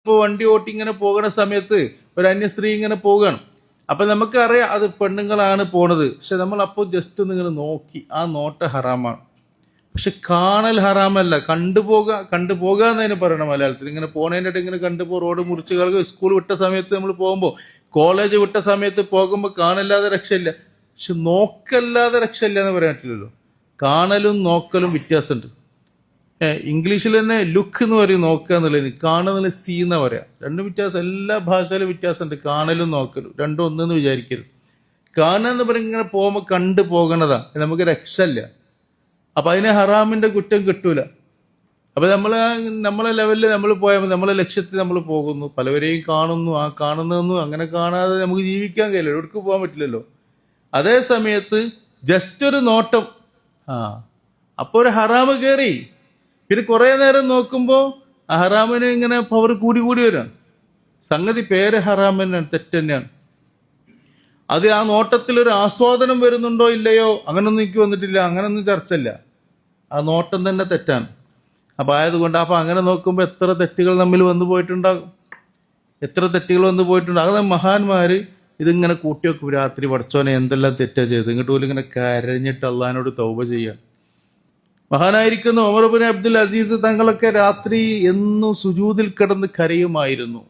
ഇപ്പോൾ വണ്ടി ഓട്ടി ഇങ്ങനെ പോകുന്ന സമയത്ത് ഒരു അന്യ സ്ത്രീ ഇങ്ങനെ പോവുകയാണ്. അപ്പം നമുക്കറിയാം അത് പെണ്ണുങ്ങളാണ് പോണത്. പക്ഷെ നമ്മൾ അപ്പോൾ ജസ്റ്റ് ഒന്ന് ഇങ്ങനെ നോക്കി, ആ നോട്ട ഹറാമാണ്. പക്ഷെ കാണൽ ഹറാമല്ല, കണ്ടുപോകുക എന്നതിന് പറയണം മലയാളത്തിൽ. ഇങ്ങനെ പോണതിൻ്റെ ഇടയിൽ ഇങ്ങനെ കണ്ടുപോ, റോഡ് മുറിച്ച് കളക. സ്കൂൾ വിട്ട സമയത്ത് നമ്മൾ പോകുമ്പോൾ, കോളേജ് വിട്ട സമയത്ത് പോകുമ്പോൾ കാണല്ലാതെ രക്ഷയില്ല. പക്ഷെ നോക്കല്ലാതെ രക്ഷയില്ല എന്ന് പറയാൻ പറ്റില്ലല്ലോ. കാണലും നോക്കലും വ്യത്യാസമുണ്ട്. ഇംഗ്ലീഷിൽ തന്നെ ലുക്ക് എന്ന് പറയും, നോക്കുക എന്നുള്ളത്. കാണുന്നതിൽ സീ എന്നാ പറയാം. രണ്ടും വ്യത്യാസം, എല്ലാ ഭാഷയിലും വ്യത്യാസമുണ്ട്. കാണലും നോക്കലും രണ്ടും ഒന്നെന്ന് വിചാരിക്കരുത്. കാണുക എന്ന് പറയും ഇങ്ങനെ പോകുമ്പോൾ കണ്ടു പോകണതാ, നമുക്ക് രക്ഷയില്ല. അപ്പം അതിന് ഹറാമിൻ്റെ കുറ്റം കിട്ടൂല. അപ്പം നമ്മളെ ലെവലിൽ നമ്മൾ പോയാൽ നമ്മളെ ലക്ഷ്യത്തിൽ നമ്മൾ പോകുന്നു, പലവരെയും കാണുന്നു. ആ കാണുന്നതൊന്നും അങ്ങനെ കാണാതെ നമുക്ക് ജീവിക്കാൻ കഴിയില്ല, എവിടേക്ക് പോകാൻ പറ്റില്ലല്ലോ. അതേ സമയത്ത് ജസ്റ്റ് ഒരു നോട്ടം, അപ്പോൾ ഒരു ഹറാമ് കയറി. പിന്നെ കുറേ നേരം നോക്കുമ്പോൾ ആ ഹറാമിന് ഇങ്ങനെ പവർ കൂടി വരാം. സംഗതി പേര് ഹറാം തന്നെയാണ്, തെറ്റ് തന്നെയാണ്. അത് ആ നോട്ടത്തിൽ ഒരു ആസ്വാദനം വരുന്നുണ്ടോ ഇല്ലയോ അങ്ങനൊന്നും എനിക്ക് വന്നിട്ടില്ല, അങ്ങനൊന്നും ചർച്ചയില്ല. ആ നോട്ടം തന്നെ തെറ്റാണ്. അപ്പം ആയതുകൊണ്ട് അപ്പം അങ്ങനെ നോക്കുമ്പോൾ എത്ര തെറ്റുകൾ നമ്മിൽ വന്നു പോയിട്ടുണ്ടാകും, എത്ര തെറ്റുകൾ വന്നു പോയിട്ടുണ്ട്. അത് മഹാന്മാർ ഇതിങ്ങനെ കൂട്ടി വെക്കും. രാത്രി പഠിച്ചോനെ എന്തെല്ലാം തെറ്റാ ചെയ്ത്, ഇങ്ങോട്ട് പോലും ഇങ്ങനെ കരഞ്ഞിട്ട് അള്ളഹാനോട് തൗബ ചെയ്യാൻ. മഹാനായിരിക്കുന്ന ഉമർ ഇബ്നു അബ്ദുൽ അസീസ് തങ്ങളൊക്കെ രാത്രി എന്നും സുജൂദിൽ കിടന്ന് കരയുമായിരുന്നു.